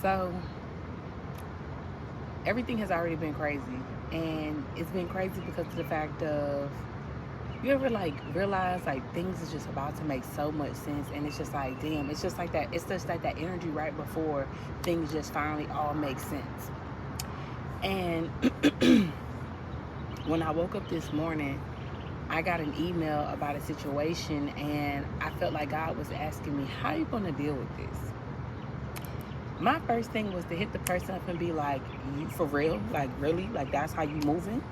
So everything has already been crazy, and it's been crazy because of the fact of, you ever like realize like things is just about to make so much sense, and it's just like, damn, it's just like that. It's just like that energy right before things just finally all make sense. And when I woke up this morning, I got an email about a situation, and I felt like God was asking me, how are you going to deal with this? My first thing was to hit the person up and be like, you for real? Like, really? Like, that's how you moving?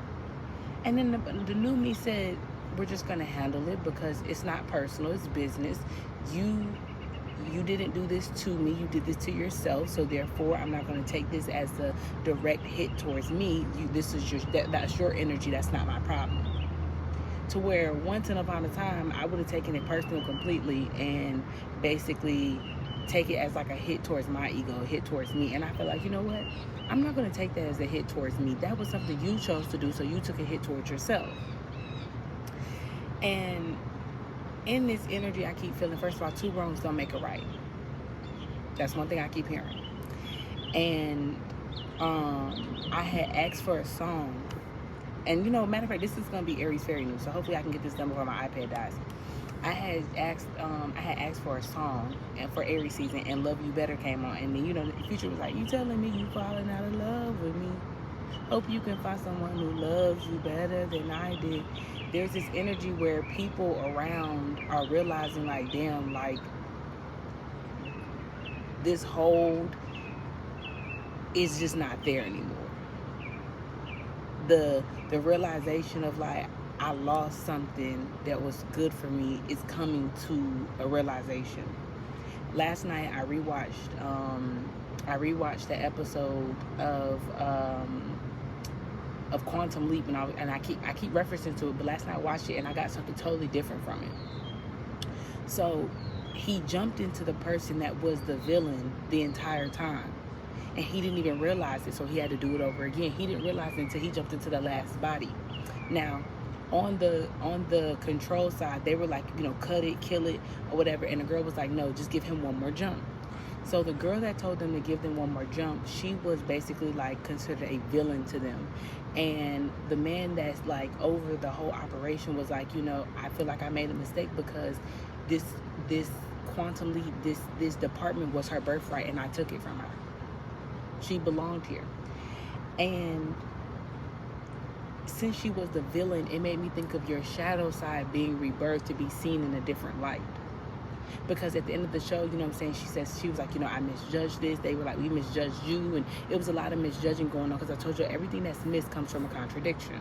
And then the new me said, we're just going to handle it because it's not personal, it's business. You didn't do this to me, you did this to yourself, so therefore I'm not going to take this as a direct hit towards me. This is that's your energy, that's not my problem. To where once upon a time I would have taken it personal completely and basically take it as like a hit towards my ego, a hit towards me. And I feel like, you know what, I'm not going to take that as a hit towards me. That was something you chose to do, so you took a hit towards yourself. And in this energy I keep feeling, first of all, two wrongs don't make a right. That's one thing I keep hearing. And I had asked for a song, and matter of fact, this is going to be Aries fairy news, so hopefully I can get this done before my iPad dies. I had asked for a song and for Aries season, and Love You Better came on, and then the future was like, you telling me you falling out of love with me? Hope you can find someone who loves you better than I did. There's this energy where people around are realizing like, damn, like this hold is just not there anymore. The realization of like, I lost something that was good for me is coming to a realization. Last night I rewatched the episode of Quantum Leap, and I keep referencing to it, but last night I watched it and I got something totally different from it. So he jumped into the person that was the villain the entire time, and he didn't even realize it, so he had to do it over again. He didn't realize it until he jumped into the last body. Now, on the control side, they were like, cut it, kill it, or whatever, and the girl was like, no, just give him one more jump. So the girl that told them to give them one more jump, she was basically like considered a villain to them. And the man that's like over the whole operation was like, I feel like I made a mistake because this quantum leap, this department was her birthright, and I took it from her. She belonged here. And since she was the villain, it made me think of your shadow side being rebirthed to be seen in a different light. Because at the end of the show, she was like, I misjudged this. They were like, we misjudged you. And it was a lot of misjudging going on, because I told you everything that's missed comes from a contradiction.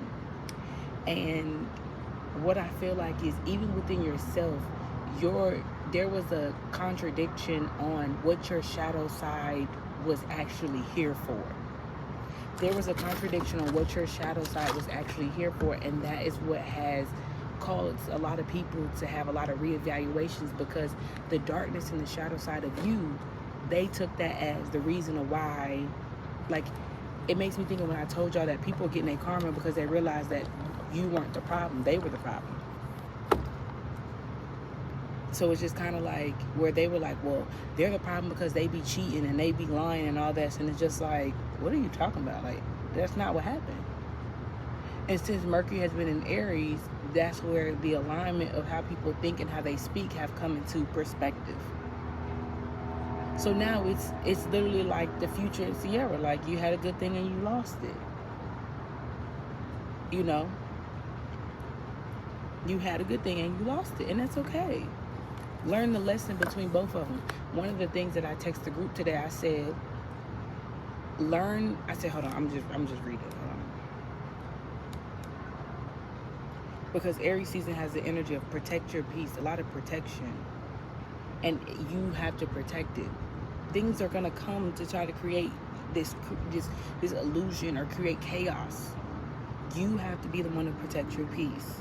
And what I feel like is, even within yourself, there was a contradiction on what your shadow side was actually here for. There was a contradiction on what your shadow side was actually here for, and that is what has caused a lot of people to have a lot of reevaluations, because the darkness and the shadow side of you, they took that as the reason of why. Like, it makes me think of when I told y'all that people are getting their karma because they realized that you weren't the problem, they were the problem. So it's just kind of like where they were like, well, they're the problem because they be cheating and they be lying and all that. And it's just like, what are you talking about? Like, that's not what happened. And since Mercury has been in Aries, that's where the alignment of how people think and how they speak have come into perspective. So now it's literally like the future in Sierra. Like, you had a good thing and you lost it. You had a good thing and you lost it, and that's okay. Learn the lesson between both of them. One of the things that I texted the group today, I said, hold on, I'm just reading. Hold on. Because Aries season has the energy of protect your peace, a lot of protection. And you have to protect it. Things are going to come to try to create this illusion or create chaos. You have to be the one to protect your peace.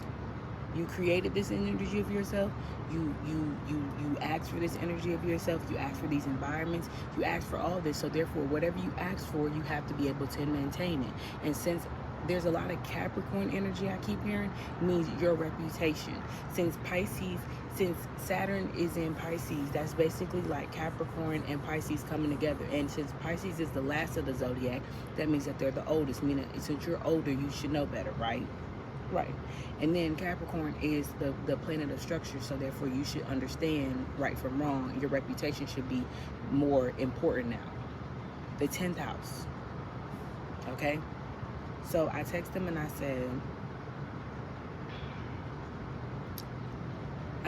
You created this energy of yourself. You asked for this energy of yourself. You asked for these environments. You asked for all this. So therefore, whatever you asked for, you have to be able to maintain it. And since there's a lot of Capricorn energy I keep hearing, means your reputation. Since Pisces Since Saturn is in Pisces, that's basically like Capricorn and Pisces coming together. And since Pisces is the last of the zodiac, that means that they're the oldest. Meaning, since you're older, you should know better, right? Right. And then Capricorn is the planet of structure, so therefore you should understand right from wrong. Your reputation should be more important now. The 10th house. Okay? So I texted him and I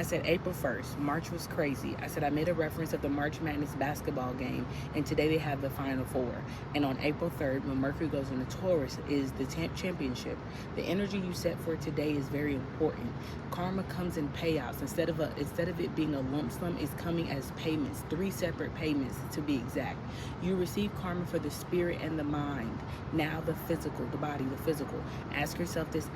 said April 1st, March was crazy. I said I made a reference of the March Madness basketball game, and today they have the Final Four. And on April 3rd, when Mercury goes into Taurus, is the championship. The energy you set for today is very important. Karma comes in payouts. Instead of it being a lump sum, it's coming as payments, 3 separate payments to be exact. You receive karma for the spirit and the mind. Now the physical, the body, the physical. Ask yourself this: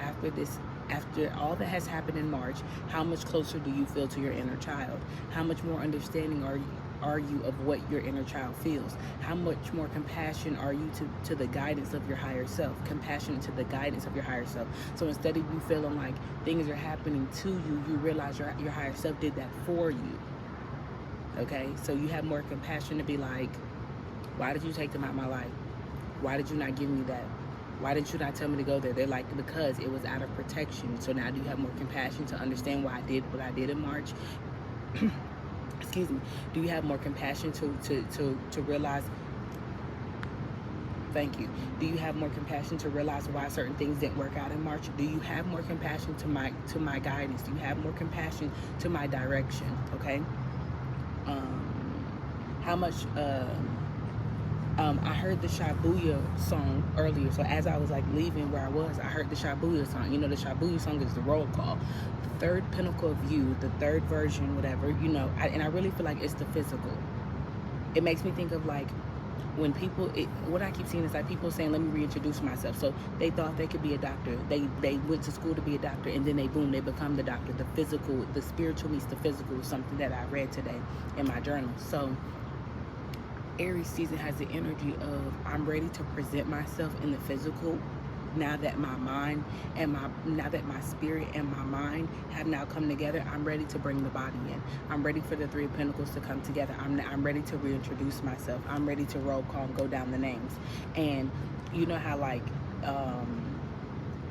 after all that has happened in March, how much closer do you feel to your inner child? How much more understanding are you of what your inner child feels? How much more compassion are you to the guidance of your higher self? Compassionate to the guidance of your higher self. So instead of you feeling like things are happening to you, you realize your higher self did that for you. Okay? So you have more compassion to be like, why did you take them out of my life? Why did you not give me that? Why didn't you not tell me to go there? They're like, because it was out of protection. So now do you have more compassion to understand why I did what I did in March? Excuse me. Do you have more compassion to realize? Thank you. Do you have more compassion to realize why certain things didn't work out in March? Do you have more compassion to my guidance? Do you have more compassion to my direction? Okay. How much? I heard the Shabuya song earlier. So as I was like leaving where I was, I heard the Shabuya song. You know, the Shabuya song is the roll call. The third pinnacle of you, the third version, whatever, you know. And I really feel like it's the physical. It makes me think of like when people, what I keep seeing is like people saying, let me reintroduce myself. So they thought they could be a doctor. They went to school to be a doctor, and then they become the doctor. The physical, the spiritual meets the physical is something that I read today in my journal. So Aries season has the energy of I'm ready to present myself in the physical now that my mind and now that my spirit and my mind have now come together. I'm ready to bring the body in. I'm ready for the 3 of Pentacles to come together. I'm ready to reintroduce myself. I'm ready to roll call and go down the names. And you know how like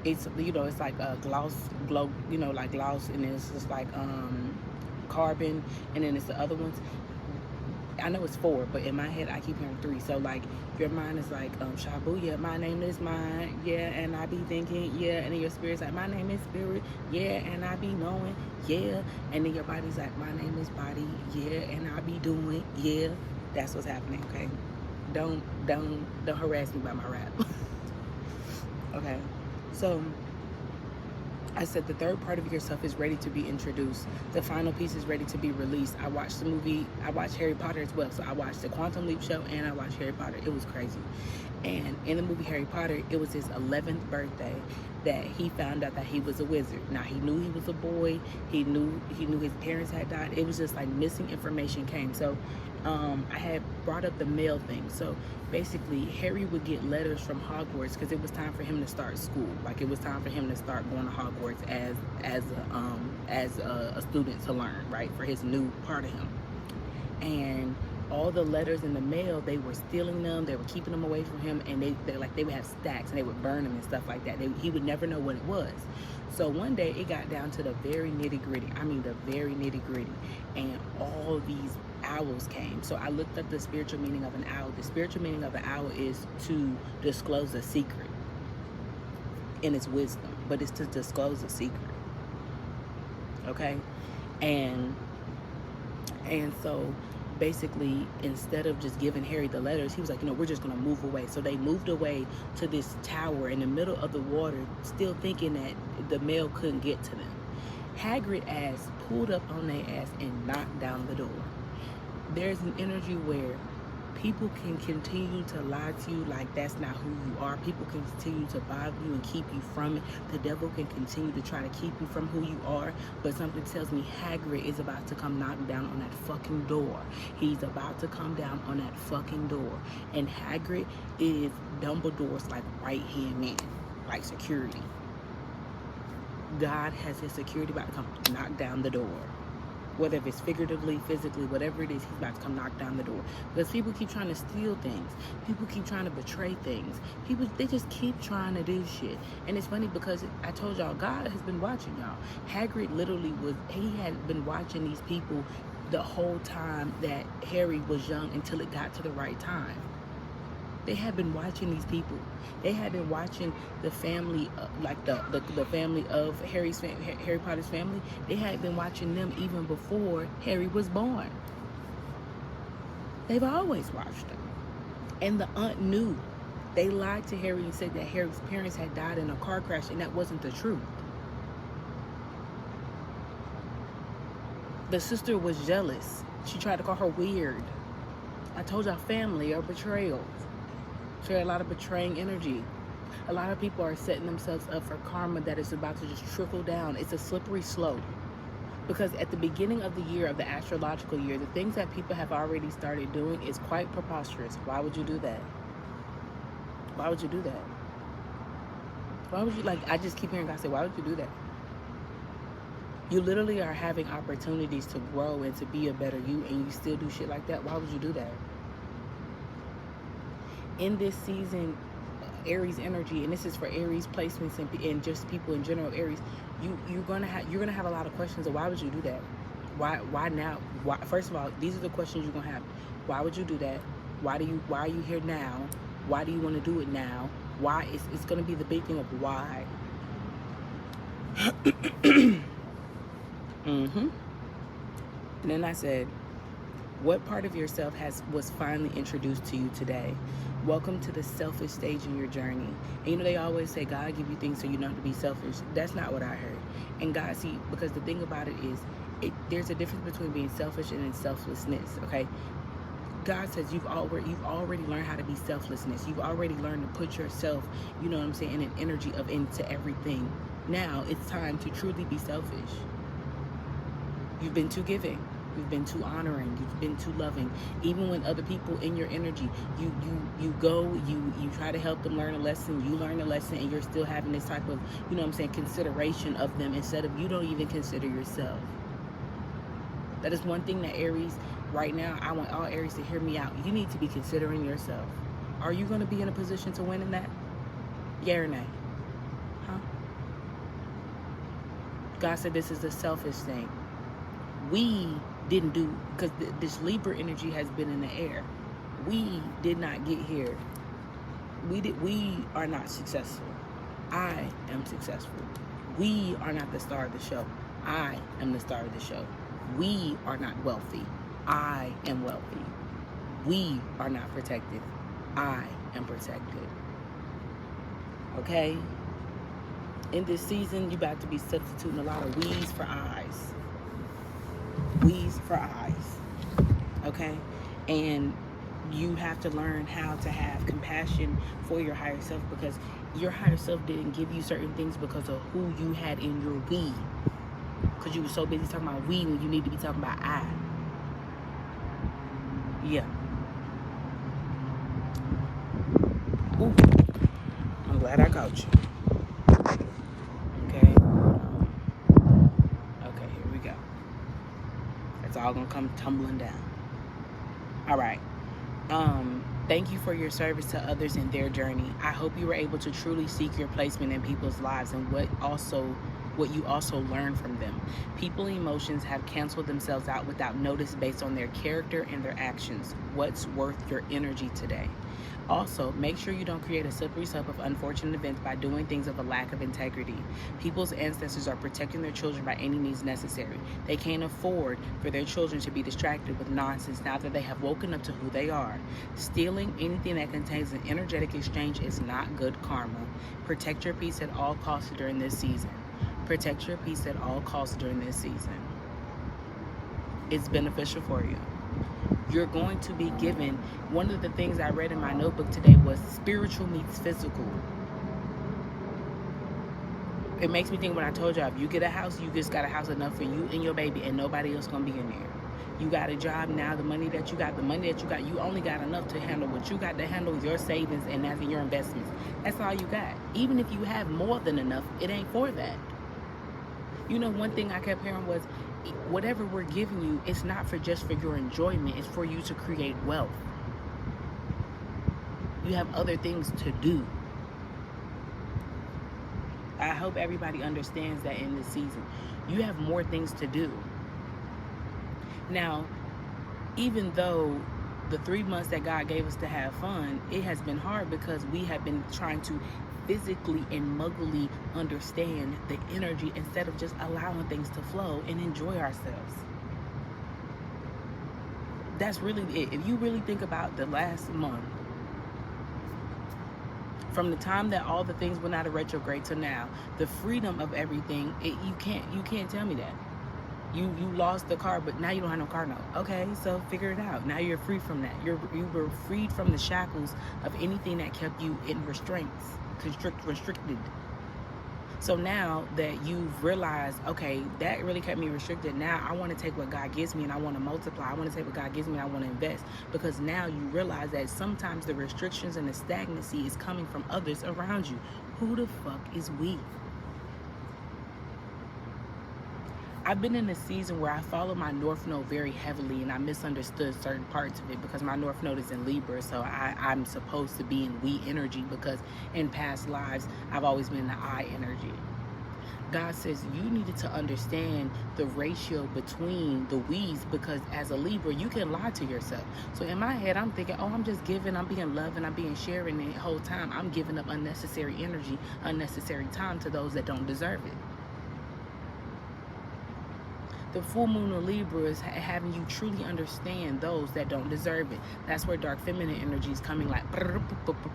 it's, you know, it's like a glow, you know, like gloss, and then it's just like carbon, and then it's the other ones. I know it's 4, but in my head I keep hearing 3. So like your mind is like Shabuya, my name is mine, yeah, and I be thinking, yeah, and then your spirit's like, my name is spirit, yeah, and I be knowing, yeah, and then your body's like, my name is body, yeah, and I be doing, yeah. That's what's happening. Okay, don't harass me by my rap. Okay, so I said the third part of yourself is ready to be introduced. The final piece is ready to be released. I watched Harry Potter as well. So I watched the Quantum Leap show and I watched Harry Potter. It was crazy. And in the movie Harry Potter, it was his 11th birthday that he found out that he was a wizard. Now, he knew he was a boy. He knew his parents had died. It was just like missing information came. So I had brought up the mail thing. So basically, Harry would get letters from Hogwarts because it was time for him to start school. Like, it was time for him to start going to Hogwarts as a student to learn, right, for his new part of him. And all the letters in the mail, they were stealing them. They were keeping them away from him, and they would have stacks and they would burn them and stuff like that. He would never know what it was. So one day it got down to the very nitty gritty. I mean, the very nitty gritty, and all these owls came. So I looked up the spiritual meaning of an owl. The spiritual meaning of an owl is to disclose a secret in its wisdom, but it's to disclose a secret. Okay, and so basically, instead of just giving Harry the letters, he was like, we're just gonna move away. So they moved away to this tower in the middle of the water, still thinking that the mail couldn't get to them. Hagrid ass pulled up on their ass and knocked down the door. There's an energy where people can continue to lie to you like that's not who you are. People can continue to bother you and keep you from it. The devil can continue to try to keep you from who you are. But something tells me Hagrid is about to come knock down on that fucking door. He's about to come down on that fucking door. And Hagrid is Dumbledore's like right-hand man, like security. God has his security about to come knock down the door. Whether if it's figuratively, physically, whatever it is, he's about to come knock down the door. Because people keep trying to steal things. People keep trying to betray things. People, they just keep trying to do shit. And it's funny because I told y'all, God has been watching y'all. Hagrid literally he had been watching these people the whole time that Harry was young until it got to the right time. They had been watching these people. They had been watching the family, like the family of Harry Potter's family. They had been watching them even before Harry was born. They've always watched them. And the aunt knew. They lied to Harry and said that Harry's parents had died in a car crash, and that wasn't the truth. The sister was jealous. She tried to call her weird. I told y'all, family are betrayals. Share a lot of betraying energy. A lot of people are setting themselves up for karma that is about to just trickle down. It's a slippery slope. Because at the beginning of the year, of the astrological year, the things that people have already started doing is quite preposterous. Why would you do that? Why would you do that? Why would you, I just keep hearing God say, why would you do that? You literally are having opportunities to grow and to be a better you, and you still do shit like that. Why would you do that? In this season, Aries energy, and this is for Aries placements and just people in general, Aries, you're gonna have a lot of questions of why would you do that? Why now? Why? First of all, these are the questions you're gonna have. Why would you do that? Why are you here now? Why do you want to do it now? Why? It's gonna be the big thing of why. And then I said, what part of yourself was finally introduced to you today? Welcome to the selfish stage in your journey. And they always say God give you things so you don't have to be selfish. That's not what I heard. And God, see, because the thing about it is, there's a difference between being selfish and selflessness. Okay, God says you've already learned how to be selflessness. You've already learned to put yourself, in an energy of into everything. Now it's time to truly be selfish. You've been too giving. You've been too honoring. You've been too loving. Even when other people in your energy, you try to help them learn a lesson. You learn a lesson, and you're still having this type of, consideration of them instead of you don't even consider yourself. That is one thing that Aries, right now, I want all Aries to hear me out. You need to be considering yourself. Are you going to be in a position to win in that? Yeah or nay? Huh? God said this is a selfish thing. We didn't do, because this Libra energy has been in the air. We did not get here. We are not successful. I am successful. We are not the star of the show. I am the star of the show. We are not wealthy. I am wealthy. We are not protected. I am protected. Okay? In this season, you about to be substituting a lot of we's for I's. We's for eyes. Okay? And you have to learn how to have compassion for your higher self, because your higher self didn't give you certain things because of who you had in your we. Because you were so busy talking about we when you need to be talking about I. Yeah. Ooh. I'm glad I caught you. Okay. Okay, here we go. It's all gonna come tumbling down. All right. Thank you for your service to others in their journey. I hope you were able to truly seek your placement in people's lives and what you also learn from them. People emotions have canceled themselves out without notice based on their character and their actions. What's worth your energy today? Also, make sure you don't create a slippery slope of unfortunate events by doing things of a lack of integrity. People's ancestors are protecting their children by any means necessary. They can't afford for their children to be distracted with nonsense now that they have woken up to who they are. Stealing anything that contains an energetic exchange is not good karma. Protect your peace at all costs during this season. Protect your peace at all costs during this season. It's beneficial for you. You're going to be given, one of the things I read in my notebook today was spiritual meets physical. It makes me think when I told y'all, if you get a house, you just got a house enough for you and your baby and nobody else gonna be in there. You got a job now, the money that you got, you only got enough to handle what you got to handle, your savings and that's in your investments. That's all you got. Even if you have more than enough, it ain't for that. One thing I kept hearing was, whatever we're giving you, it's not for just for your enjoyment. It's for you to create wealth. You have other things to do. I hope everybody understands that in this season. You have more things to do. Now, even though the 3 months that God gave us to have fun, it has been hard because we have been trying to physically and muggily understand the energy instead of just allowing things to flow and enjoy ourselves. That's really it. If you really think about the last month, from the time that all the things went out of retrograde to now, the freedom of everything, you can't tell me that. You lost the car, but now you don't have no car note. Okay, so figure it out. Now you're free from that. You were freed from the shackles of anything that kept you in restraints, restricted. So now that you've realized, okay, that really kept me restricted. Now I want to take what God gives me and I want to multiply. I want to take what God gives me and I want to invest. Because now you realize that sometimes the restrictions and the stagnancy is coming from others around you. Who the fuck is we? I've been in a season where I follow my North Node very heavily and I misunderstood certain parts of it because my North Node is in Libra, so I'm supposed to be in we energy because in past lives I've always been in the I energy. God says you needed to understand the ratio between the we's because as a Libra you can lie to yourself. So in my head I'm thinking, oh, I'm just giving, I'm being loving, I'm being sharing, and the whole time I'm giving up unnecessary energy, unnecessary time to those that don't deserve it. The full moon of Libra is having you truly understand those that don't deserve it. That's where dark feminine energy is coming like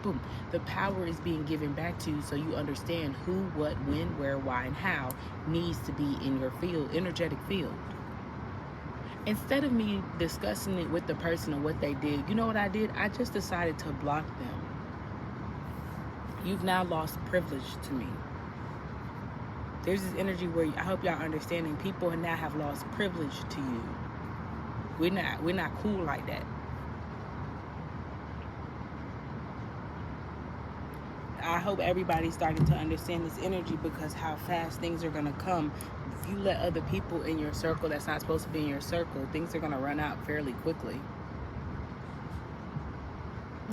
boom. The power is being given back to you so you understand who, what, when, where, why, and how needs to be in your field, energetic field. Instead of me discussing it with the person and what they did, you know what I did? I just decided to block them. You've now lost privilege to me. There's this energy where I hope y'all understanding people now have lost privilege to you. We're not cool like that. I hope everybody's starting to understand this energy because how fast things are gonna come. If you let other people in your circle that's not supposed to be in your circle, things are gonna run out fairly quickly.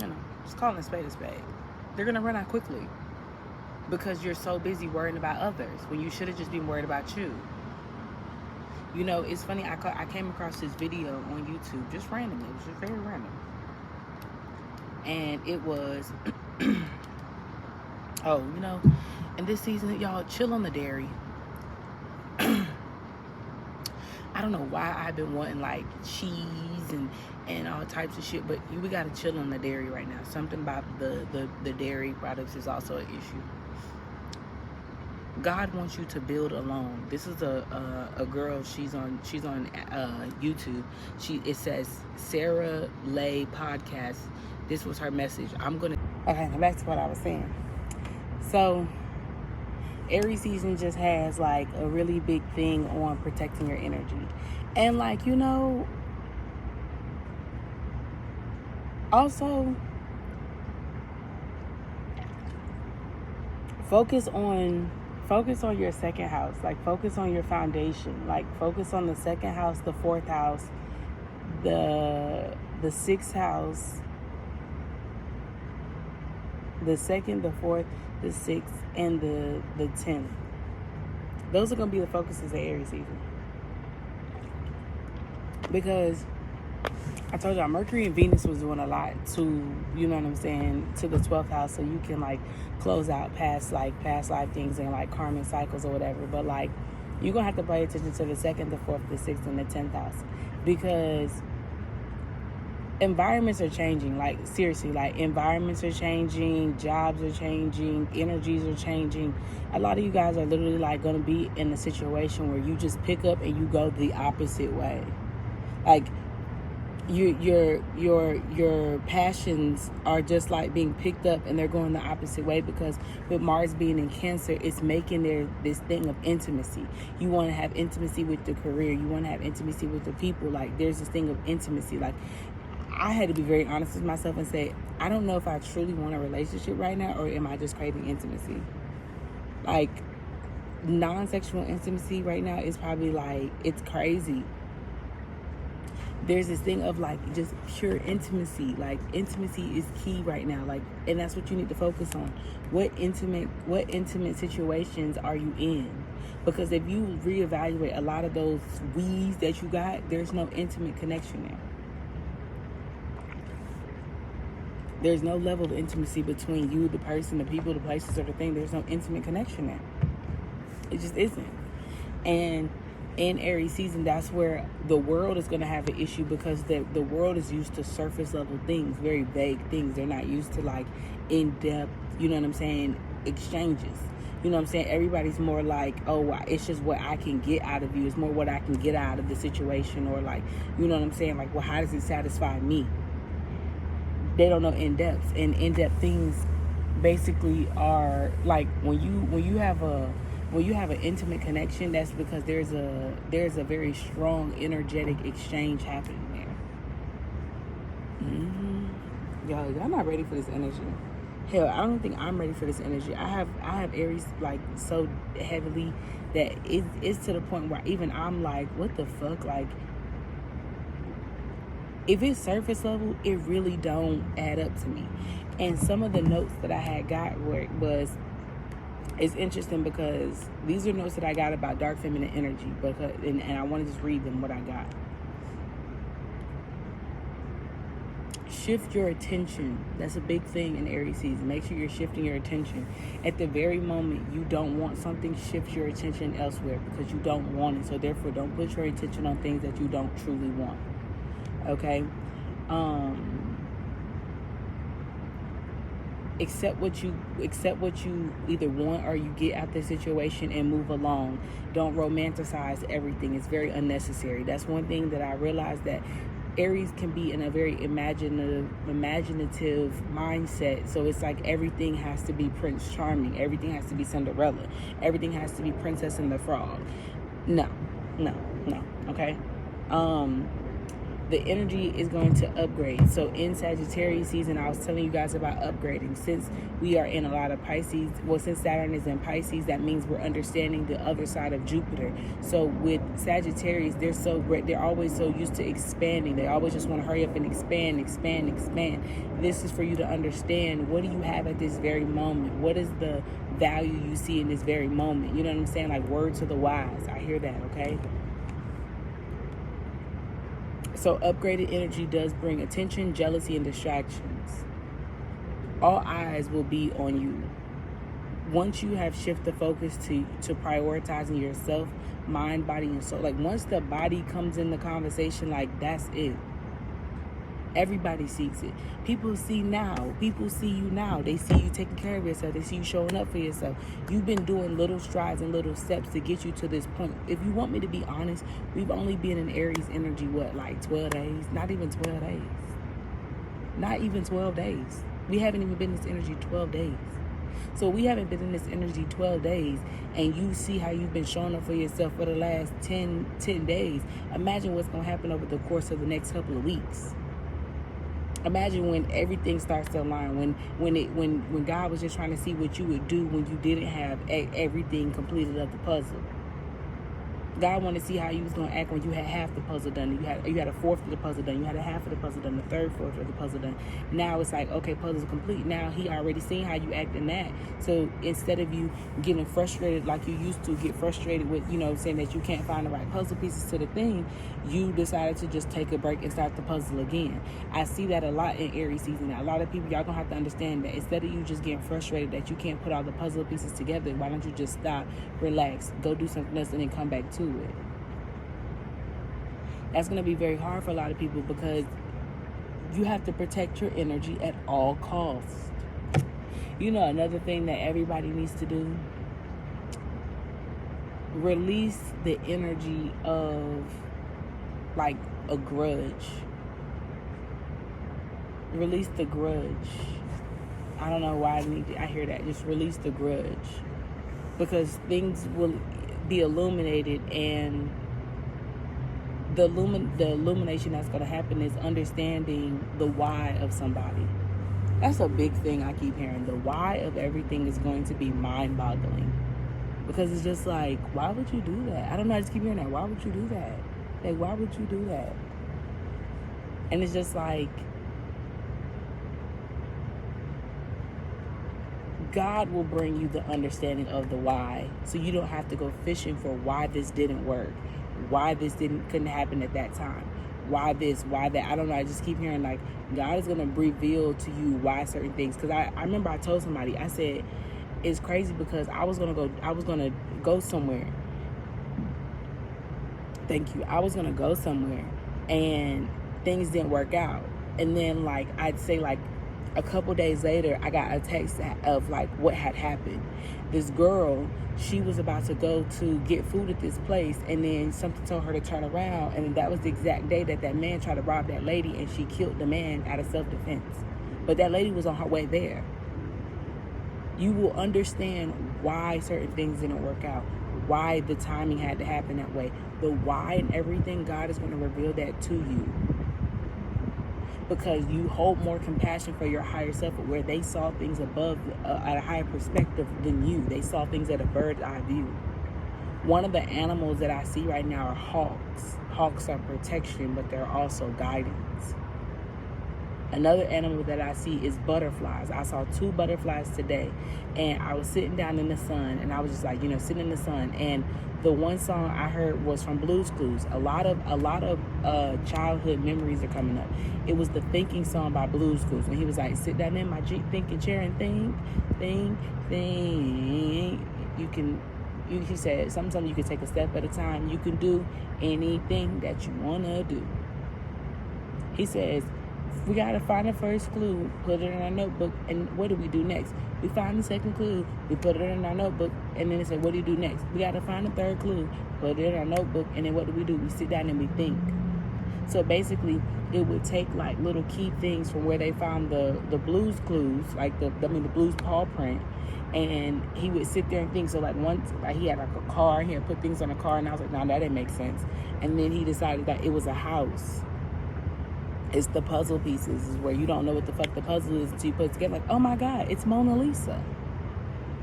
You know, just calling a spade a spade. They're gonna run out quickly. Because you're so busy worrying about others when you should have just been worried about you. You know, it's funny, I came across this video on YouTube just randomly. It was just very random. And it was, oh, you know, in this season, y'all chill on the dairy. I don't know why I've been wanting like cheese and all types of shit, but we gotta chill on the dairy right now. Something about the dairy products is also an issue. God wants you to build alone. This is a girl. She's on YouTube. It says Sarah Lay Podcast. This was her message. Okay, back to what I was saying. So Aries season just has like a really big thing on protecting your energy, and like, you know, also focus on your second house. Like, focus on your foundation. Like, focus on the second house, the fourth house, the sixth house, the second, the fourth, the sixth, and the 10th. Those are going to be the focuses of Aries season. Because I told y'all Mercury and Venus was doing a lot to, you know what I'm saying, to the 12th house, so you can like close out past life things and like karmic cycles or whatever. But like, you're gonna have to pay attention to the second, the fourth, the sixth, and the 10th house, because environments are changing. Like, seriously, like, environments are changing, jobs are changing, energies are changing. A lot of you guys are literally like gonna be in a situation where you just pick up and you go the opposite way. Like, your passions are just like being picked up and they're going the opposite way, because with Mars being in Cancer, it's making this thing of intimacy. You want to have intimacy with the career, you want to have intimacy with the people. Like, there's this thing of intimacy. Like, I had to be very honest with myself and say, I don't know if I truly want a relationship right now, or am I just craving intimacy? Like, non-sexual intimacy right now is probably like, it's crazy. There's this thing of like just pure intimacy. Like intimacy is key right now. Like, and that's what you need to focus on. What intimate situations are you in? Because if you reevaluate a lot of those we's that you got, there's no intimate connection there. There's no level of intimacy between you, the person, the people, the places, or the thing. There's no intimate connection there. It just isn't. And in Aries season, that's where the world is going to have an issue, because the world is used to surface level things, very vague things. They're not used to like in-depth, you know what I'm saying, exchanges. You know what I'm saying? Everybody's more like, oh, it's just what I can get out of you. It's more what I can get out of the situation, or like, you know what I'm saying? Like, well, how does it satisfy me? They don't know in-depth. And in-depth things basically are like when you have an intimate connection, that's because there's a very strong energetic exchange happening there. Y'all not ready for this energy. Hell, I don't think I'm ready for this energy. I have Aries like so heavily that it's to the point where even I'm like, what the fuck? Like, if it's surface level, it really don't add up to me. And some of the notes that I had got it's interesting, because these are notes that I got about dark feminine energy, and I want to just read them, what I got. Shift your attention. That's a big thing in Aries season. Make sure you're shifting your attention. At the very moment you don't want something, shift your attention elsewhere, because you don't want it. So therefore, don't put your attention on things that you don't truly want. Okay? Accept what you either want or you get out the situation and move along. Don't romanticize everything. It's very unnecessary. That's one thing that I realized, that Aries can be in a very imaginative mindset. So it's like everything has to be Prince Charming. Everything has to be Cinderella. Everything has to be Princess and the Frog. No. Okay? The energy is going to upgrade. So in Sagittarius season, I was telling you guys about upgrading. Since we are in a lot of Pisces, since Saturn is in Pisces, that means we're understanding the other side of Jupiter. So with Sagittarius, they're always so used to expanding. They always just want to hurry up and expand. This is for you to understand, what do you have at this very moment? What is the value you see in this very moment? You know what I'm saying? Like, word to the wise. I hear that, okay? So upgraded energy does bring attention, jealousy, and distractions. All eyes will be on you. Once you have shifted the focus to prioritizing yourself, mind, body, and soul. Like, once the body comes in the conversation, like, that's it. Everybody seeks it. People see you now. They see you taking care of yourself. They see you showing up for yourself. You've been doing little strides and little steps to get you to this point. If you want me to be honest, we've only been in Aries energy, like 12 days? Not even 12 days. Not even 12 days. We haven't even been in this energy 12 days. So we haven't been in this energy 12 days, and you see how you've been showing up for yourself for the last 10 days. Imagine what's going to happen over the course of the next couple of weeks. Imagine when everything starts to align, when God was just trying to see what you would do when you didn't have everything completed of the puzzle. God wanted to see how you was going to act when you had half the puzzle done. You had a fourth of the puzzle done. You had a half of the puzzle done, the third fourth of the puzzle done. Now it's like, okay, puzzle's complete. Now he already seen how you act in that. So instead of you getting frustrated like you used to get frustrated with, saying that you can't find the right puzzle pieces to the thing, you decided to just take a break and start the puzzle again. I see that a lot in Aries season. Now, a lot of people, y'all gonna have to understand that instead of you just getting frustrated that you can't put all the puzzle pieces together, why don't you just stop, relax, go do something else, and then come back to it? That's going to be very hard for a lot of people, because you have to protect your energy at all costs. Another thing that everybody needs to do, release the energy of like a grudge. Release the grudge. I don't know why I hear that. Just release the grudge, because things will be illuminated, and the illumination that's going to happen is understanding the why of somebody. That's a big thing I keep hearing. The why of everything is going to be mind-boggling. Because it's just like, why would you do that? I don't know, I just keep hearing that. Why would you do that? Like, why would you do that? And it's just like, God will bring you the understanding of the why, so you don't have to go fishing for why this didn't work, why this couldn't happen at that time, why this, why that. I don't know, I just keep hearing like God is going to reveal to you why certain things. Because I remember I told somebody, I said, it's crazy because I was going to go somewhere. Thank you. I was going to go somewhere and things didn't work out. And then like, I'd say like a couple days later, I got a text of like what had happened. This girl, she was about to go to get food at this place, and then something told her to turn around, and that was the exact day that that man tried to rob that lady, and she killed the man out of self-defense. But that lady was on her way there. You will understand why certain things didn't work out, why the timing had to happen that way. The why and everything, God is going to reveal that to you. Because you hold more compassion for your higher self, where they saw things above at a higher perspective than you. They saw things at a bird's eye view. One of the animals that I see right now are hawks. Hawks are protection, but they're also guidance. Another animal that I see is butterflies. I saw 2 butterflies today, and I was sitting down in the sun, and I was just like, sitting in the sun. And the one song I heard was from Blue's Clues. A lot of childhood memories are coming up. It was the Thinking song by Blue's Clues, and he was like, sit down in my Jeep thinking chair and think. He said, sometimes you can take a step at a time. You can do anything that you want to do. He says, we got to find the first clue, put it in our notebook, and what do we do next? We find the second clue, we put it in our notebook, and then it said, what do you do next? We got to find the third clue, put it in our notebook, and then what do? We sit down and we think. So basically, it would take like little key things from where they found the Blues Clues, like the Blues paw print, and he would sit there and think. So like once, like he had like a car, he had put things on a car, and I was like, no, that didn't make sense. And then he decided that it was a house. It's the puzzle pieces, is where you don't know what the fuck the puzzle is until you put it together. Like, oh my God, it's Mona Lisa.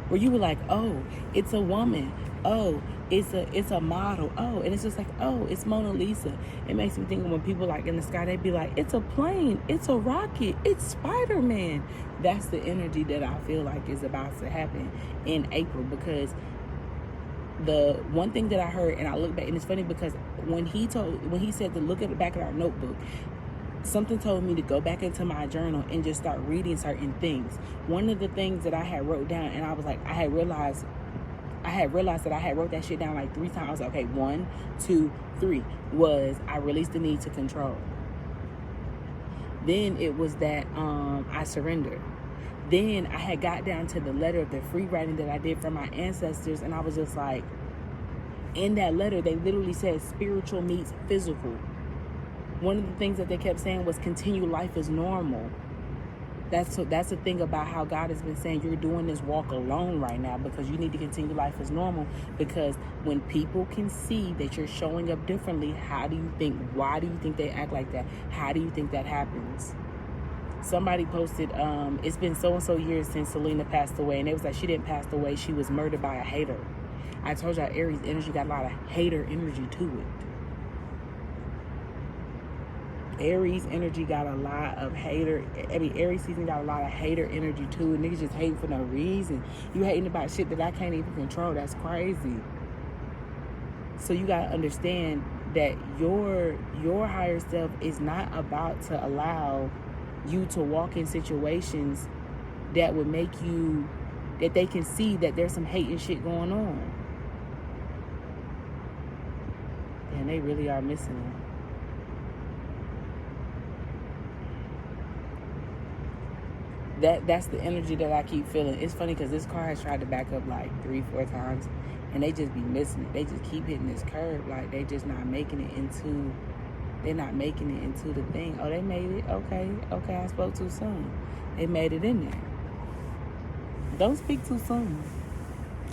Where you were like, oh, it's a woman. Oh, it's a model. Oh, and it's just like, oh, it's Mona Lisa. It makes me think of when people like in the sky, they'd be like, it's a plane, it's a rocket, it's Spider-Man. That's the energy that I feel like is about to happen in April, because the one thing that I heard, and I look back, and it's funny because when he said to look at the back of our notebook, something told me to go back into my journal and just start reading certain things. One of the things that I had wrote down, and I was like, I had realized that I had wrote that shit down like 3 times. I was like, okay, 1, 2, 3 was I released the need to control. Then it was that I surrendered. Then I had got down to the letter of the free writing that I did from my ancestors, and I was just like, in that letter, they literally said spiritual meets physical. One of the things that they kept saying was continue life as normal. That's the thing about how God has been saying you're doing this walk alone right now, because you need to continue life as normal. Because when people can see that you're showing up differently, why do you think they act like that? How do you think that happens? Somebody posted, it's been so-and-so years since Selena passed away, and it was like she didn't pass away, she was murdered by a hater. I told y'all Aries energy got a lot of hater energy to it. Aries energy got a lot of Aries season got a lot of hater energy too. And niggas just hating for no reason. You hating about shit that I can't even control. That's crazy. So you gotta understand that your higher self is not about to allow you to walk in situations that would make you, that they can see that there's some hate and shit going on. And they really are missing it. That's the energy that I keep feeling. It's funny because this car has tried to back up like 3-4 times, and they just be missing it. They just keep hitting this curb, like they just not making it into. They're not making it into the thing. Oh, they made it. Okay, I spoke too soon. They made it in there. Don't speak too soon.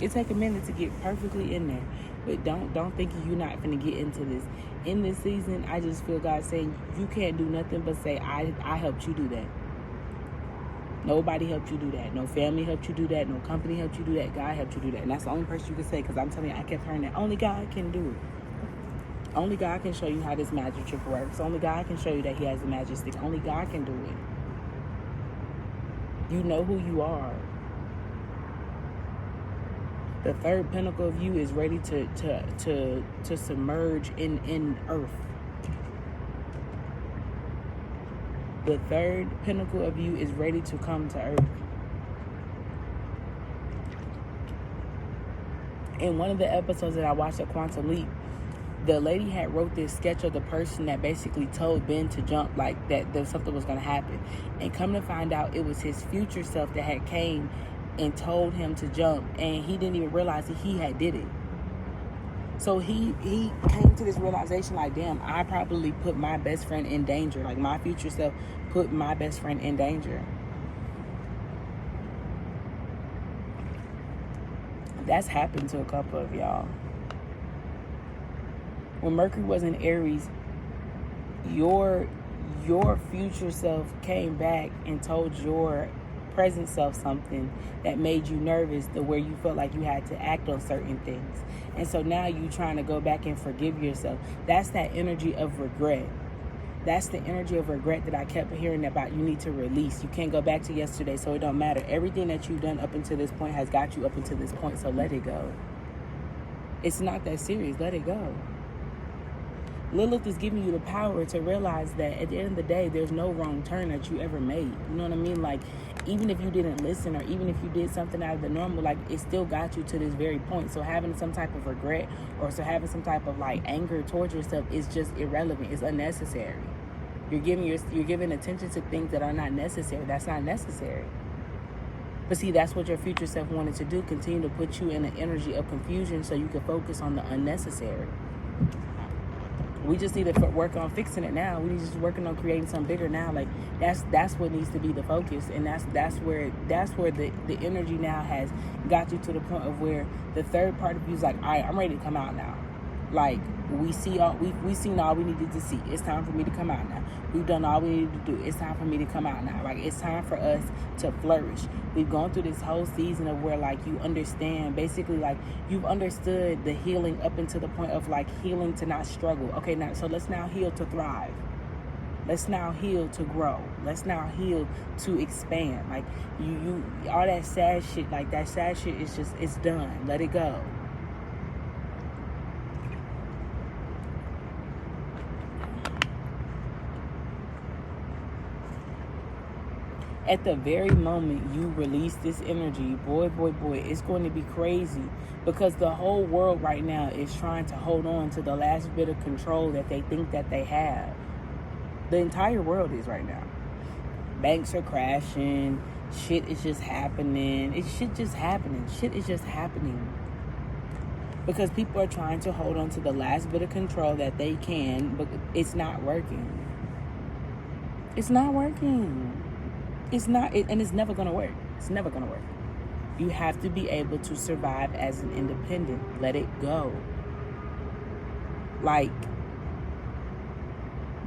It take a minute to get perfectly in there, but don't think you're not gonna get into this. In this season, I just feel God saying you can't do nothing but say I helped you do that. Nobody helped you do that. No family helped you do that. No company helped you do that. God helped you do that. And that's the only person you can say, because I'm telling you, I kept hearing that. Only God can do it. Only God can show you how this magic trick works. Only God can show you that he has a magic stick. Only God can do it. You know who you are. The third pinnacle of you is ready to submerge in earth. The third pinnacle of you is ready to come to earth. In one of the episodes that I watched at Quantum Leap, the lady had wrote this sketch of the person that basically told Ben to jump, like that something was going to happen. And come to find out, it was his future self that had came and told him to jump, and he didn't even realize that he had did it. So he came to this realization, like, damn, I probably put my best friend in danger. Like, my future self put my best friend in danger. That's happened to a couple of y'all. When Mercury was in Aries, your future self came back and told your present self something that made you nervous, to where you felt like you had to act on certain things. And so now you trying to go back and forgive yourself. That's that energy of regret. That's the energy of regret that I kept hearing about. You need to release. You can't go back to yesterday, so it don't matter. Everything that you've done up until this point has got you up until this point, so let it go. It's not that serious. Let it go. Lilith is giving you the power to realize that at the end of the day, there's no wrong turn that you ever made. You know what I mean? Like, even if you didn't listen, or even if you did something out of the normal, like, it still got you to this very point. So having some type of regret, or so having some type of like anger towards yourself, is just irrelevant. It's unnecessary. You're giving attention to things that are not necessary. That's not necessary. But see, that's what your future self wanted to do. Continue to put you in an energy of confusion so you can focus on the unnecessary. We just need to work on fixing it now. We need to just working on creating something bigger now. Like, that's what needs to be the focus, and that's where the energy now has got you to the point of where the third part of you is like, all right, I'm ready to come out now. Like, we've seen all we needed to see. It's time for me to come out now. We've done all we needed to do. It's time for me to come out now. Like, it's time for us to flourish. We've gone through this whole season of where, like, you understand, basically, like, you've understood the healing up until the point of, like, healing to not struggle. Okay, now, so let's now heal to thrive. Let's now heal to grow. Let's now heal to expand. Like, you all that sad shit, like, that sad shit is just, it's done. Let it go. At the very moment you release this energy, boy, it's going to be crazy, because the whole world right now is trying to hold on to the last bit of control that they think that they have. The entire world is right now. Banks are crashing. Shit is just happening. Shit is just happening. Because people are trying to hold on to the last bit of control that they can, but it's not working. It's not working. It's not, and it's never going to work. It's never going to work. You have to be able to survive as an independent. Let it go. Like,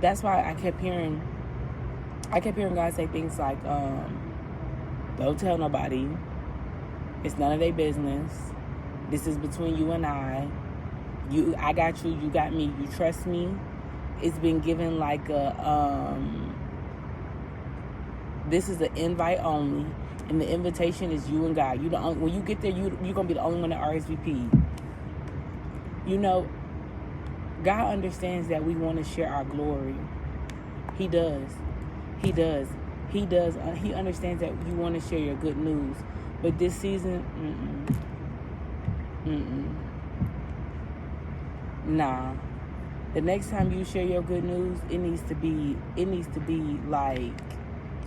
that's why I kept hearing guys say things like, don't tell nobody. It's none of their business. This is between you and I. I got you, you got me, you trust me. It's been given like a, this is an invite only, and the invitation is you and God. When you get there, you're gonna be the only one that RSVP. You know, God understands that we want to share our glory. He does. He understands that you want to share your good news. But this season, nah. The next time you share your good news, it needs to be like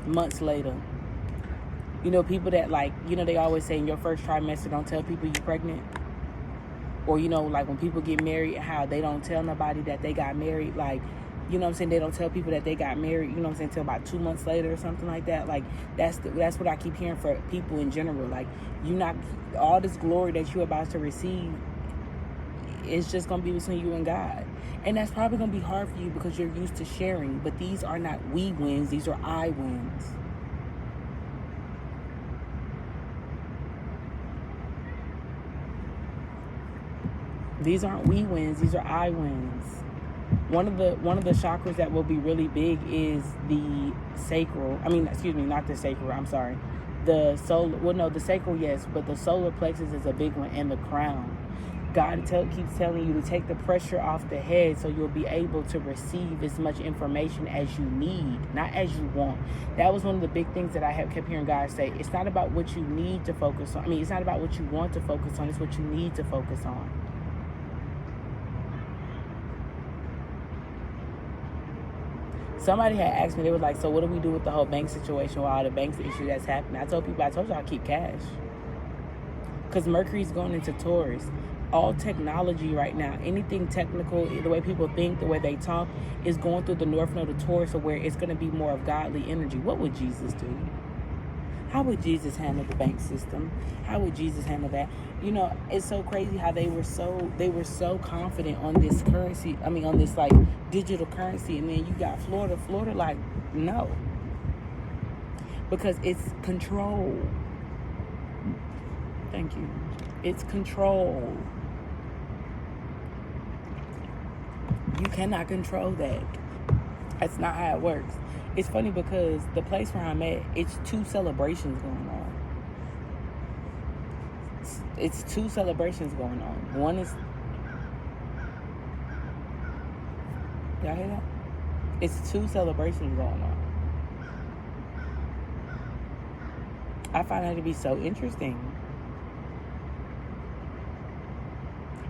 months later. You know, people that, like, you know, they always say in your first trimester, don't tell people you're pregnant. Or, you know, like when people get married, how they don't tell nobody that they got married. Like, you know what I'm saying? They don't tell people that they got married, you know what I'm saying, until about 2 months later or something like that. Like, that's what I keep hearing for people in general. Like, all this glory that you're about to receive, it's just going to be between you and God. And that's probably going to be hard for you because you're used to sharing. But these are not we wins. These are I wins. These aren't we wins. These are I wins. One of the chakras that will be really big is the sacral. I mean, excuse me, not the sacral. I'm sorry. The solar. Well, no, the sacral, yes, but the solar plexus is a big one, and the crown. God keeps telling you to take the pressure off the head so you'll be able to receive as much information as you need, not as you want. That was one of the big things that I have kept hearing God say. It's not about what you need to focus on. I mean, it's not about what you want to focus on. It's what you need to focus on. Somebody had asked me, they were like, so what do we do with the whole bank situation, with all the banks issue that's happening? I told y'all I keep cash. Because Mercury's going into Taurus. All technology right now, anything technical, the way people think, the way they talk, is going through the North Node of Taurus, where it's going to be more of godly energy. What would Jesus do? How would Jesus handle the bank system? How would Jesus handle that? You know, it's so crazy how they were so confident on this currency. I mean, on this like digital currency, and then you got Florida like, no, because it's control. Thank you. It's control. You cannot control that. That's not how it works. It's funny because the place where I'm at, it's 2 celebrations going on. It's 2 celebrations going on. One is... Y'all hear that? It's 2 celebrations going on. I find that to be so interesting.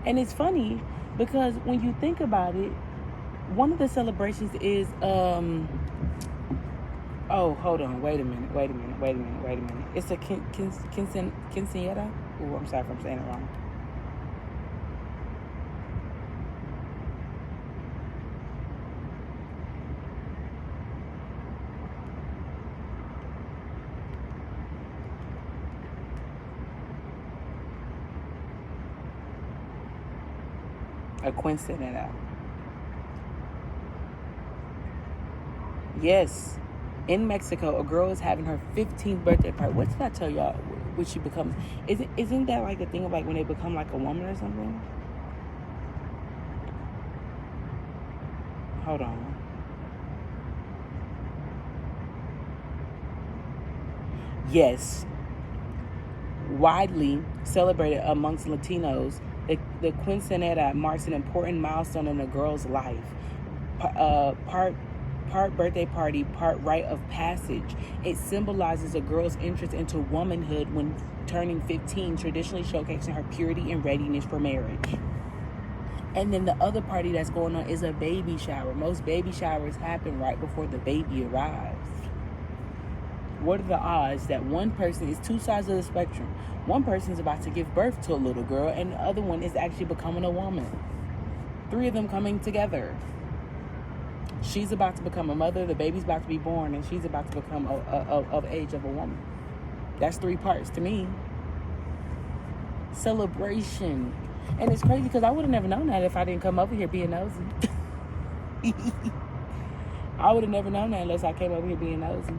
And it's funny because when you think about it, one of the celebrations is oh, hold on, wait a minute. It's a quinceañera. Oh, I'm sorry if I'm saying it wrong. A quinceañera. Yes. In Mexico, a girl is having her 15th birthday party. What did I tell y'all? When she becomes... Isn't that like the thing of like when they become like a woman or something? Hold on. Yes. Widely celebrated amongst Latinos, the quinceañera marks an important milestone in a girl's life. Part birthday party, part rite of passage. It symbolizes a girl's interest into womanhood when turning 15, traditionally showcasing her purity and readiness for marriage. And then the other party that's going on is a baby shower. Most baby showers happen right before the baby arrives. What are the odds that one person is 2 sides of the spectrum? One person is about to give birth to a little girl, and the other one is actually becoming a woman. 3 of them coming together. She's about to become a mother, the baby's about to be born, and she's about to become of age of a woman. That's 3 parts to me. Celebration. And it's crazy because I would have never known that if I didn't come over here being nosy. I would have never known that unless I came over here being nosy.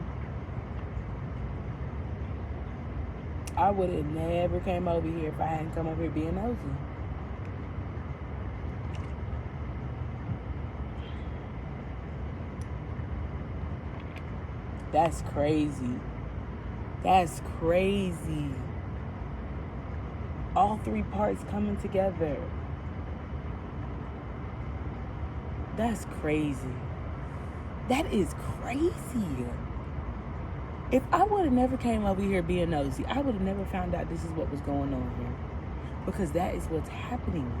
I would have never came over here if I hadn't come over here being nosy. That's crazy. That's crazy. All 3 parts coming together. That's crazy. That is crazy. If I would have never came over here being nosy, I would have never found out this is what was going on here. Because that is what's happening.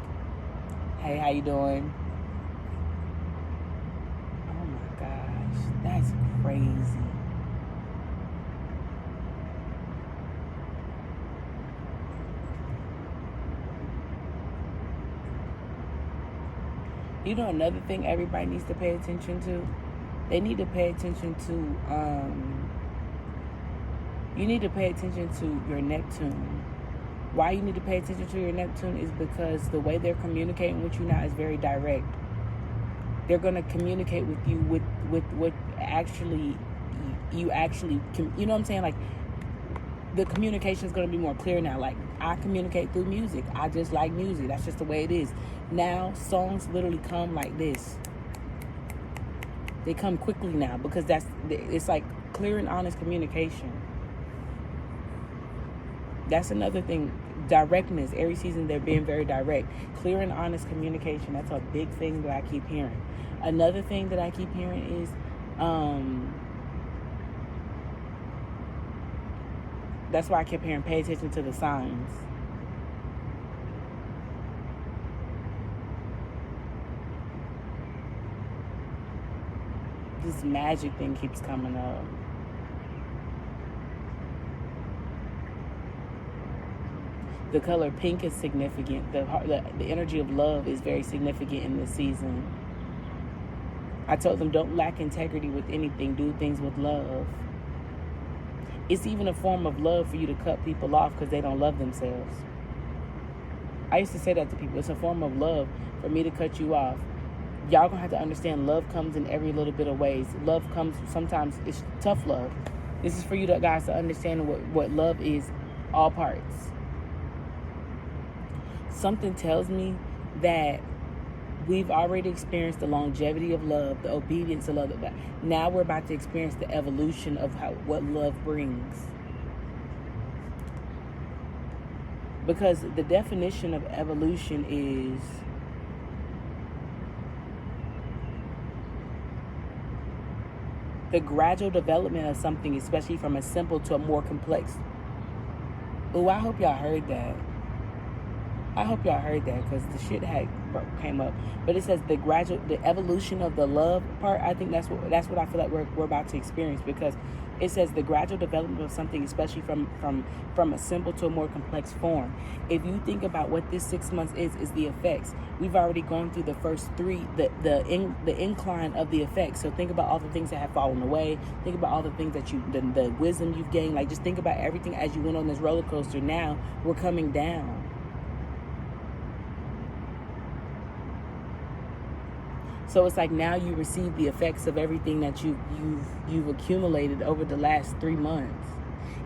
Hey, how you doing? Oh my gosh. That's crazy. You know another thing everybody needs to pay attention to? They need to pay attention to, you need to pay attention to your Neptune. Why you need to pay attention to your Neptune is because the way they're communicating with you now is very direct. They're going to communicate with you with what actually, you know what I'm saying? Like, the communication is going to be more clear now. Like, I communicate through music. I just like music. That's just the way it is. Now, songs literally come like this. They come quickly now because it's like clear and honest communication. That's another thing. Directness. Aries season, they're being very direct. Clear and honest communication. That's a big thing that I keep hearing. Another thing that I keep hearing is that's why I kept hearing pay attention to the signs. This magic thing keeps coming up. The color pink is significant. The energy of love is very significant in this season. I told them, don't lack integrity with anything. Do things with love. It's even a form of love for you to cut people off because they don't love themselves. I used to say that to people. It's a form of love for me to cut you off. Y'all gonna have to understand, love comes in every little bit of ways. Love comes, sometimes it's tough love. This is for you guys to understand what love is, all parts. Something tells me that we've already experienced the longevity of love, the obedience of love. Now we're about to experience the evolution of what love brings. Because the definition of evolution is the gradual development of something, especially from a simple to a more complex. Oh, I hope y'all heard that. I hope y'all heard that because the shit came up. But it says the evolution of the love part. I think that's what I feel like we're about to experience, because it says the gradual development of something, especially from a simple to a more complex form. If you think about what this 6 months is the effects. We've already gone through the first 3, the incline of the effects. So think about all the things that have fallen away. Think about all the things that the wisdom you've gained. Like, just think about everything as you went on this roller coaster. Now we're coming down. So it's like now you receive the effects of everything that you've accumulated over the last 3 months.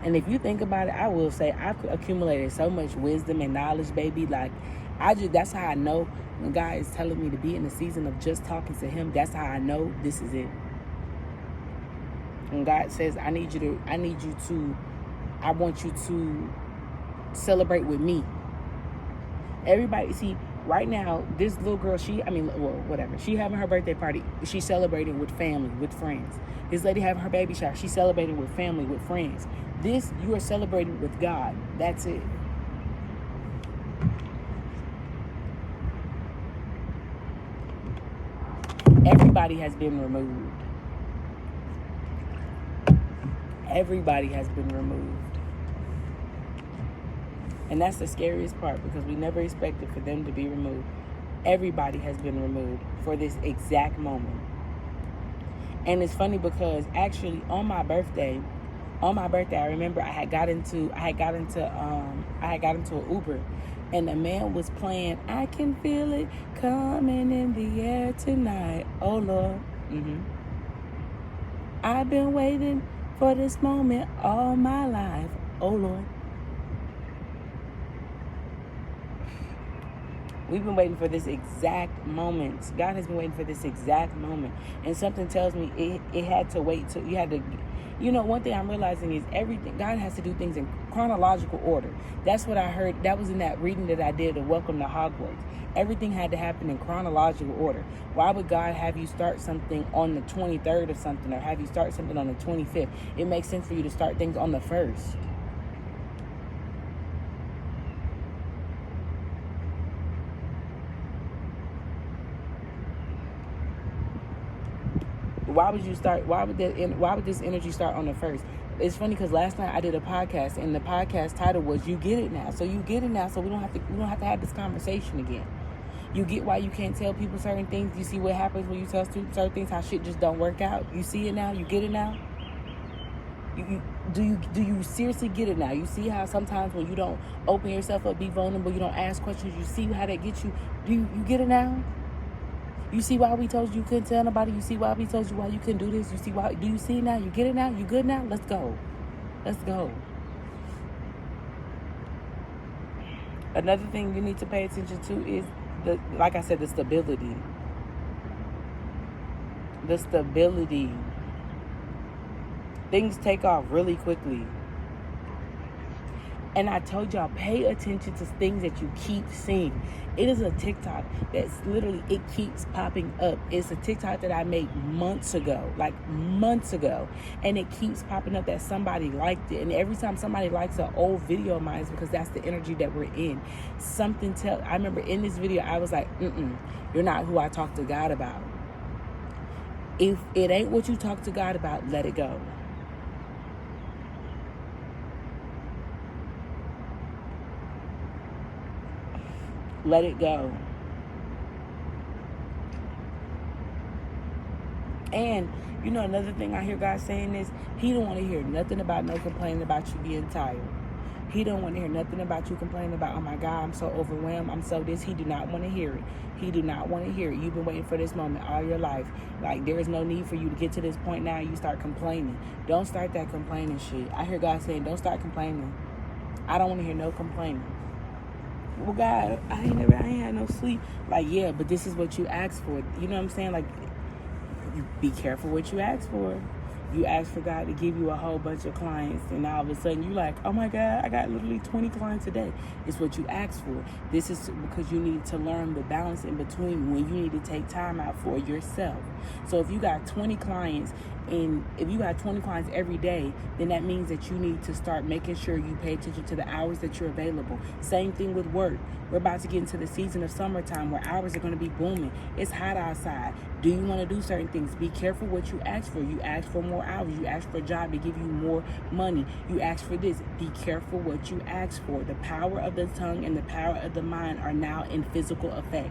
And if you think about it, I will say I've accumulated so much wisdom and knowledge, baby. Like, that's how I know when God is telling me to be in the season of just talking to Him. That's how I know this is it. When God says, I want you to celebrate with me. Everybody, see, right now, this little girl, she having her birthday party. She's celebrating with family, with friends. This lady having her baby shower. She's celebrating with family, with friends. This, you are celebrating with God. That's it. Everybody has been removed. Everybody has been removed. And that's the scariest part, because we never expected for them to be removed. Everybody has been removed for this exact moment. And it's funny because actually on my birthday, I remember I had got into an Uber, and the man was playing "I Can Feel It Coming in the Air Tonight." Oh Lord. I've been waiting for this moment all my life. Oh Lord. We've been waiting for this exact moment. God has been waiting for this exact moment. And something tells me it had to wait till you had to. You know, one thing I'm realizing is everything, God has to do things in chronological order. That's what I heard. That was in that reading that I did of Welcome to Hogwarts. Everything had to happen in chronological order. Why would God have you start something on the 23rd or something, or have you start something on the 25th? It makes sense for you to start things on the 1st. Why would this energy start on the 1st? It's funny because last night I did a podcast, and the podcast title was "You Get It Now." So you get it now, so we don't have to have this conversation again. You get why you can't tell people certain things. You see what happens when you tell certain things, how shit just don't work out. You see it now. You get it now. Do you seriously get it now? You see how sometimes when you don't open yourself up, be vulnerable, you don't ask questions, you see how that gets you. Do you get it now? You see why we told you couldn't tell nobody? You see why we told you why you couldn't do this? You see why? Do you see now? You get it now? You good now? Let's go. Let's go. Another thing you need to pay attention to is, like I said, the stability. The stability. Things take off really quickly. And I told y'all, pay attention to things that you keep seeing. It is a TikTok that's literally, it keeps popping up. It's a TikTok that I made months ago. And it keeps popping up that somebody liked it. And every time somebody likes an old video of mine, it's because that's the energy that we're in. I remember in this video, I was like, you're not who I talk to God about. If it ain't what you talk to God about, let it go. Let it go. And, you know, another thing I hear God saying is, he don't want to hear nothing about no complaining about you being tired. He don't want to hear nothing about you complaining about, oh my God, I'm so overwhelmed, I'm so this. He do not want to hear it. He do not want to hear it. You've been waiting for this moment all your life. Like, there is no need for you to get to this point now. You start complaining. Don't start that complaining shit. I hear God saying, don't start complaining. I don't want to hear no complaining. Well, God, I ain't had no sleep. Like, yeah, but this is what you asked for. You know what I'm saying? Like, you be careful what you ask for. You ask for God to give you a whole bunch of clients, and all of a sudden you like, oh my God, I got literally 20 clients a day. It's what you asked for. This is because you need to learn the balance in between when you need to take time out for yourself. So if you got 20 clients, and if you got 20 clients every day, then that means that you need to start making sure you pay attention to the hours that you're available. Same thing with work. We're about to get into the season of summertime where hours are going to be booming. It's hot outside. Do you want to do certain things? Be careful what you ask for. You ask for more hours. You ask for a job to give you more money. You ask for this. Be careful what you ask for. The power of the tongue and the power of the mind are now in physical effect.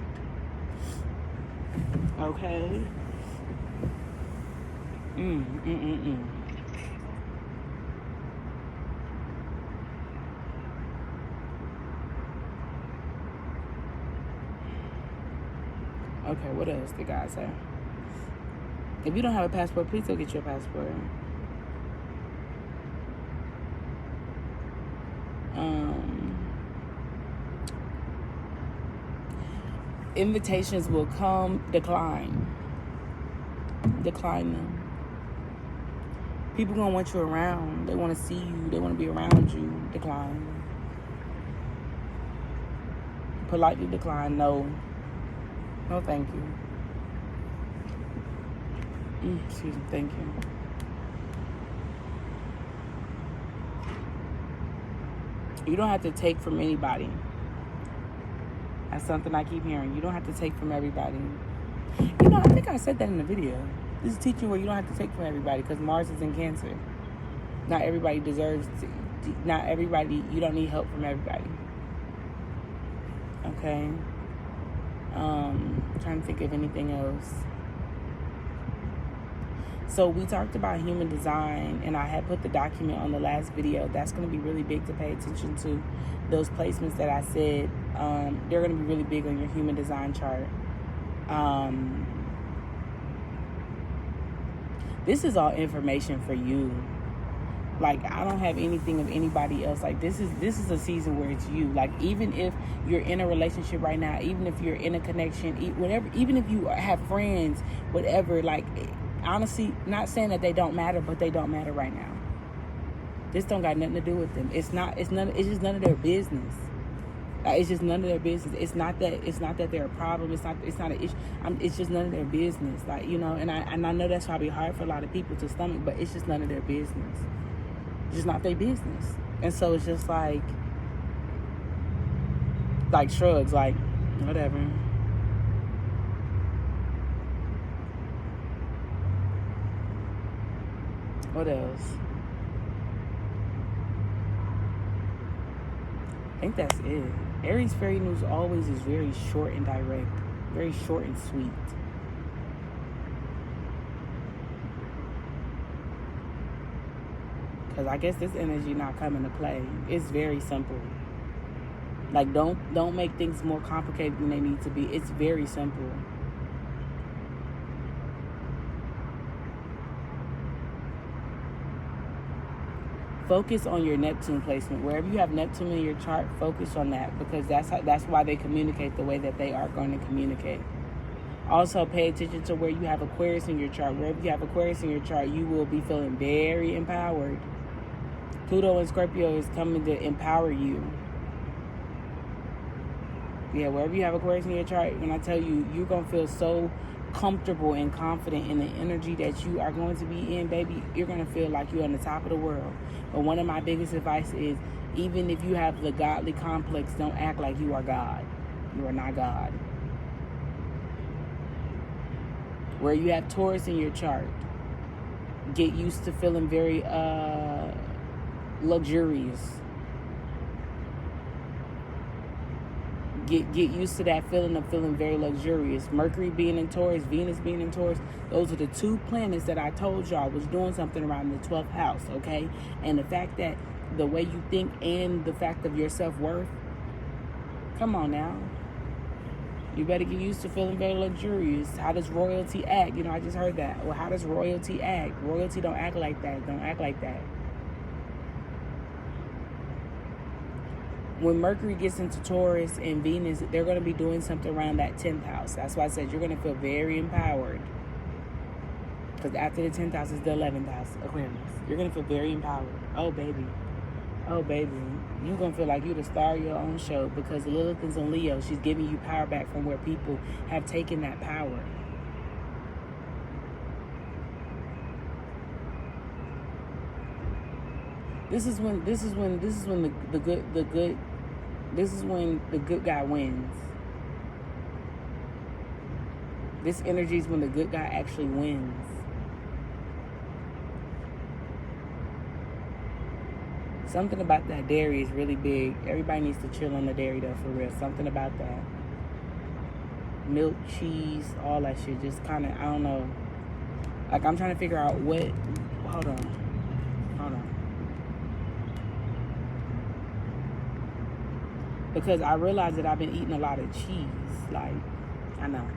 Okay? Okay, what else did God say? If you don't have a passport, please go get your passport. Invitations will come, decline them. People gonna want you around. They want to see you. They want to be around you. Decline. Politely decline. No, thank you. Excuse me, thank you. You don't have to take from anybody. That's something I keep hearing. You don't have to take from everybody. You know, I think I said that in the video. This is teaching where you don't have to take from everybody, because Mars is in Cancer. Not everybody deserves to. Not everybody. You don't need help from everybody. Okay. Trying to think of anything else. So we talked about human design, and I had put the document on the last video. That's going to be really big to pay attention to. Those placements that I said, they're going to be really big on your human design chart. This is all information for you. Like, I don't have anything of anybody else. Like, this is a season where it's you. Like, even if you're in a relationship right now, even if you're in a connection, whatever, even if you have friends, whatever, like, honestly, not saying that they don't matter, but they don't matter right now. This don't got nothing to do with them. It's just none of their business. Like, it's just none of their business. It's not that they're a problem. It's not an issue. It's just none of their business. Like, you know, and I know that's probably hard for a lot of people to stomach, but it's just none of their business. It's just not their business. And so it's just like shrugs, like, whatever. What else? I think that's it. Aries fairy news always is very short and direct. Very short and sweet. Because I guess this energy not coming to play. It's very simple. Like, don't make things more complicated than they need to be. It's very simple. Focus on your Neptune placement. Wherever you have Neptune in your chart, focus on that, because that's why they communicate the way that they are going to communicate. Also, pay attention to where you have Aquarius in your chart. Wherever you have Aquarius in your chart, you will be feeling very empowered. Pluto and Scorpio is coming to empower you. Yeah, wherever you have Aquarius in your chart, when I tell you, you're going to feel so comfortable and confident in the energy that you are going to be in, baby. You're going to feel like you're on the top of the world. But one of my biggest advice is, even if you have the godly complex, don't act like you are God. You are not God. Where you have Taurus in your chart, get used to feeling very luxurious. Get used to that feeling of feeling very luxurious. Mercury being in Taurus, Venus being in Taurus, those are the two planets that I told y'all was doing something around the 12th house, okay? And the fact that the way you think and the fact of your self-worth, come on now. You better get used to feeling very luxurious. How does royalty act? You know, I just heard that. Well, how does royalty act? Royalty don't act like that. Don't act like that. When Mercury gets into Taurus and Venus, they're going to be doing something around that 10th house. That's why I said you're going to feel very empowered. Because after the 10th house is the 11th house, Aquarius. You're going to feel very empowered. Oh, baby. Oh, baby. You're going to feel like you're the star of your own show, because Lilith is in Leo. She's giving you power back from where people have taken that power. This is when the good guy wins. This energy is when the good guy actually wins. Something about that dairy is really big. Everybody needs to chill on the dairy though, for real. Something about that. Milk, cheese, all that shit. Just kind of, I don't know. Like, I'm trying to figure out what. Hold on. Because I realized that I've been eating a lot of cheese. Like, I know.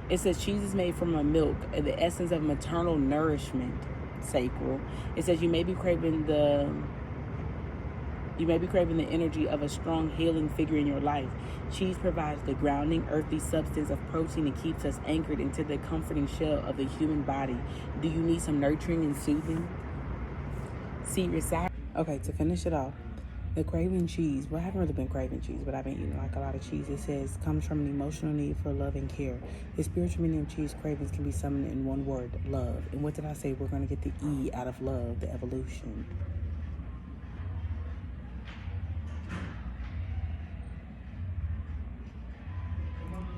It says cheese is made from a milk, the essence of maternal nourishment, sacral. It says you may be craving the energy of a strong healing figure in your life. Cheese provides the grounding, earthy substance of protein and keeps us anchored into the comforting shell of the human body. Do you need some nurturing and soothing? See, okay, to finish it off, the craving cheese. Well, I haven't really been craving cheese, but I've been eating like a lot of cheese. It says comes from an emotional need for love and care. The spiritual meaning of cheese cravings can be summoned in one word: love. And what did I say? We're going to get the E out of love, the evolution.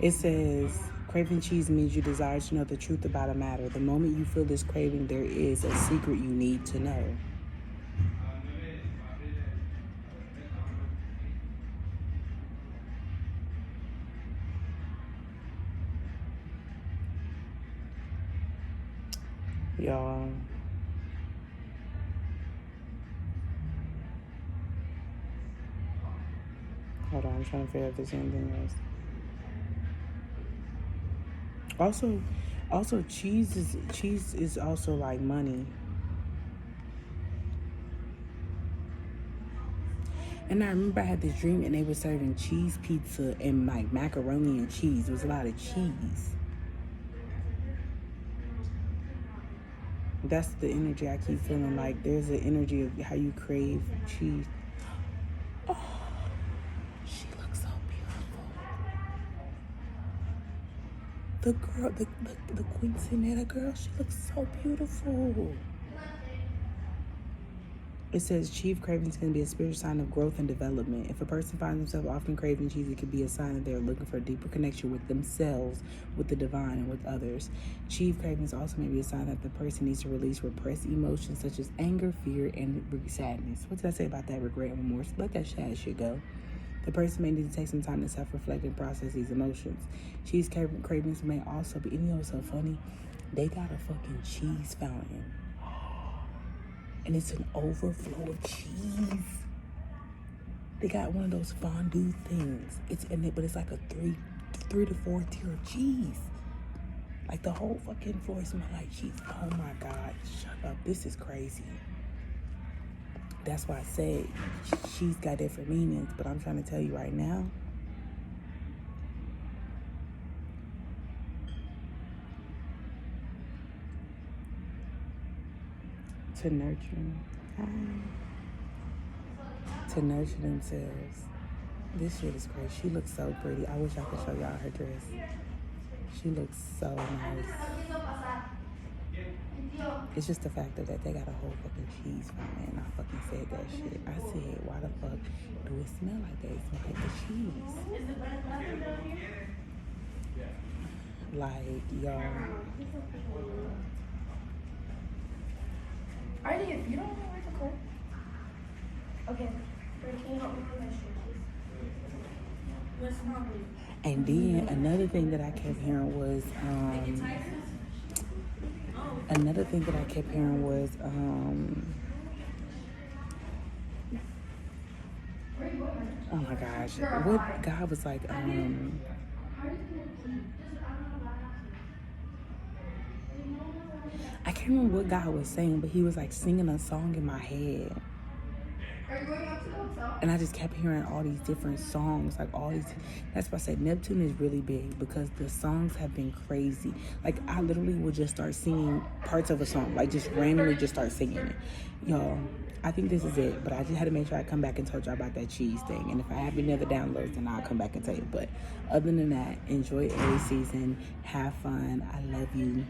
It says craving cheese means you desire to know the truth about a matter. The moment you feel this craving, there is a secret you need to know. Y'all, hold on, I'm trying to figure out if there's anything else. Also, cheese is also like money. And I remember I had this dream and they were serving cheese pizza and like macaroni and cheese. There was a lot of cheese. That's the energy I keep feeling. Like there's an energy of how you crave cheese. Oh, she looks so beautiful. The girl, the quinceanera girl, she looks so beautiful. It says cheese cravings can be a spiritual sign of growth and development. If a person finds themselves often craving cheese, it could be a sign that they're looking for a deeper connection with themselves, with the divine, and with others. Cheese cravings also may be a sign that the person needs to release repressed emotions such as anger, fear, and sadness. What did I say about that? Regret and remorse. Let that sad shit go. The person may need to take some time to self-reflect and process these emotions. Cheese cravings may also be, and you know what's so funny? They got a fucking cheese fountain. And it's an overflow of cheese. They got one of those fondue things. But it's like a 3 to 4 tier of cheese. Like the whole fucking floor smell like cheese. Oh my God, shut up. This is crazy. That's why I said cheese got different meanings, but I'm trying to tell you right now. To nurture themselves. This shit is crazy. She looks so pretty. I wish I could show y'all her dress. She looks so nice. It's just the fact that they got a whole fucking cheese from it, and I fucking said that shit. I said, why the fuck do it smell like that? It smells like the cheese. Like, y'all. Aries, if you don't know where to cook, okay, can you help me with my shoes? And then another thing that I kept hearing was, oh my gosh, what God was like, I can't remember what God was saying, but he was like singing a song in my head. And I just kept hearing all these different songs, like all these. That's why I said Neptune is really big, because the songs have been crazy. Like I literally would just start singing parts of a song, like just randomly just start singing it. Y'all, I think this is it, but I just had to make sure I come back and told y'all about that cheese thing. And if I have any other downloads, then I'll come back and tell you. But other than that, enjoy Aries season, have fun. I love you.